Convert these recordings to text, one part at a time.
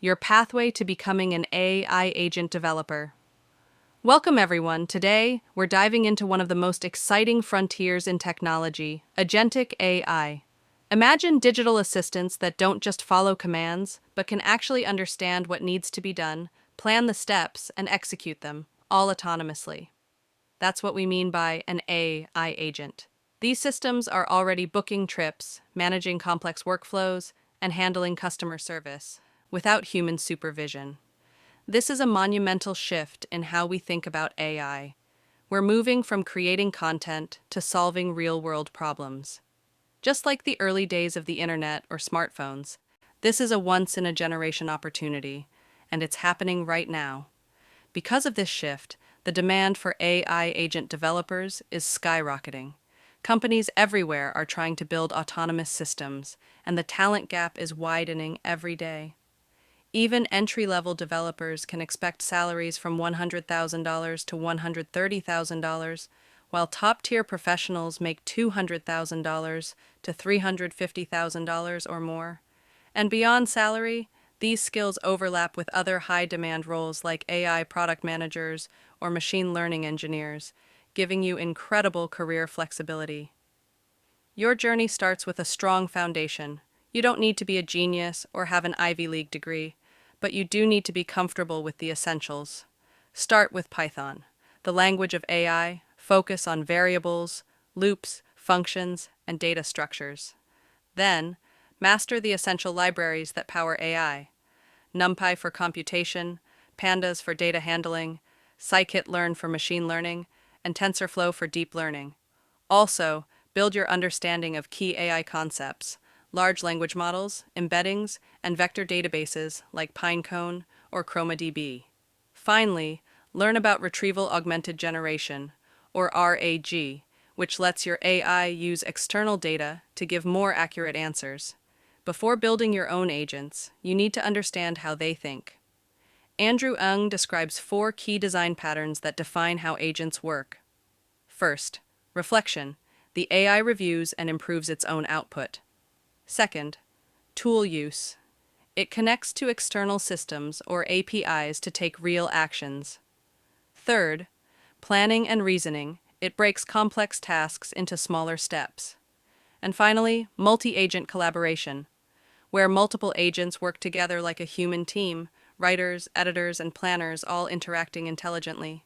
your pathway to becoming an AI agent developer. Welcome, everyone. Today, we're diving into one of the most exciting frontiers in technology, Agentic AI. Imagine digital assistants that don't just follow commands, but can actually understand what needs to be done, plan the steps, and execute them, all autonomously. That's what we mean by an AI agent. These systems are already booking trips, managing complex workflows, and handling customer service without human supervision. This is a monumental shift in how we think about AI. We're moving from creating content to solving real-world problems. Just like the early days of the internet or smartphones, this is a once-in-a-generation opportunity, and it's happening right now. Because of this shift, the demand for AI agent developers is skyrocketing. Companies everywhere are trying to build autonomous systems, and the talent gap is widening every day. Even entry-level developers can expect salaries from $100,000 to $130,000, while top-tier professionals make $200,000 to $350,000 or more. And beyond salary, these skills overlap with other high-demand roles like AI product managers or machine learning engineers, giving you incredible career flexibility. Your journey starts with a strong foundation. You don't need to be a genius or have an Ivy League degree, but you do need to be comfortable with the essentials. Start with Python, the language of AI. Focus on variables, loops, functions, and data structures. Then, master the essential libraries that power AI. NumPy for computation, Pandas for data handling, scikit-learn for machine learning, and TensorFlow for deep learning. Also, build your understanding of key AI concepts, large language models, embeddings, and vector databases like Pinecone or ChromaDB. Finally, learn about retrieval augmented generation, or RAG, which lets your AI use external data to give more accurate answers. Before building your own agents, you need to understand how they think. Andrew Ng describes 4 key design patterns that define how agents work. First, reflection. The AI reviews and improves its own output. Second, tool use. It connects to external systems or APIs to take real actions. Third, planning and reasoning. It breaks complex tasks into smaller steps. And finally, multi-agent collaboration, where multiple agents work together like a human team, writers, editors, and planners all interacting intelligently.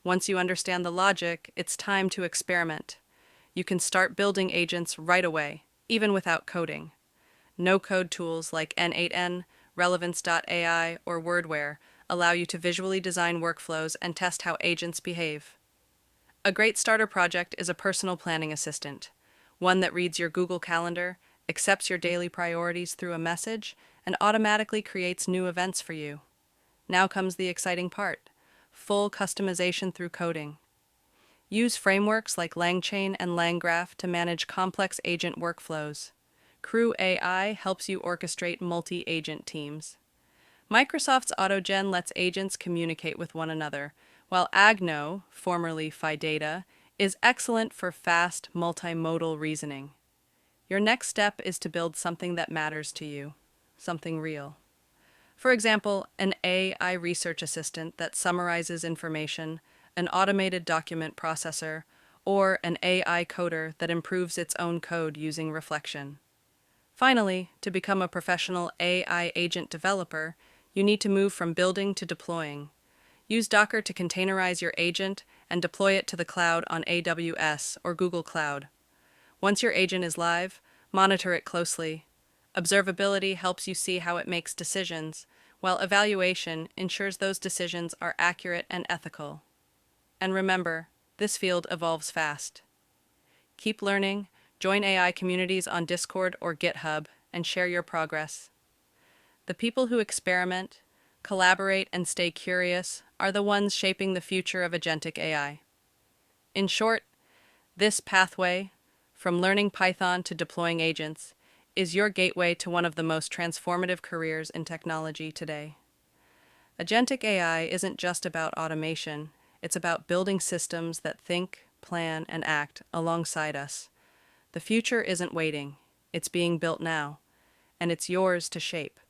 Once you understand the logic, it's time to experiment. You can start building agents right away, even without coding. No-code tools like N8N, Relevance AI, or Wordware allow you to visually design workflows and test how agents behave. A great starter project is a personal planning assistant, one that reads your Google Calendar, accepts your daily priorities through a message, and automatically creates new events for you. Now comes the exciting part: full customization through coding. Use frameworks like LangChain and LangGraph to manage complex agent workflows. Crew AI helps you orchestrate multi-agent teams. Microsoft's AutoGen lets agents communicate with one another, while Agno, formerly Phidata, is excellent for fast, multimodal reasoning. Your next step is to build something that matters to you, something real. For example, an AI research assistant that summarizes information, an automated document processor, or an AI coder that improves its own code using reflection. Finally, to become a professional AI agent developer, you need to move from building to deploying. Use Docker to containerize your agent and deploy it to the cloud on AWS or Google Cloud. Once your agent is live, monitor it closely. Observability helps you see how it makes decisions, while evaluation ensures those decisions are accurate and ethical. And remember, this field evolves fast. Keep learning, join AI communities on Discord or GitHub, and share your progress. The people who experiment, collaborate, and stay curious are the ones shaping the future of agentic AI. In short, this pathway, from learning Python to deploying agents, is your gateway to one of the most transformative careers in technology today. Agentic AI isn't just about automation, it's about building systems that think, plan, and act alongside us. The future isn't waiting, it's being built now, and it's yours to shape.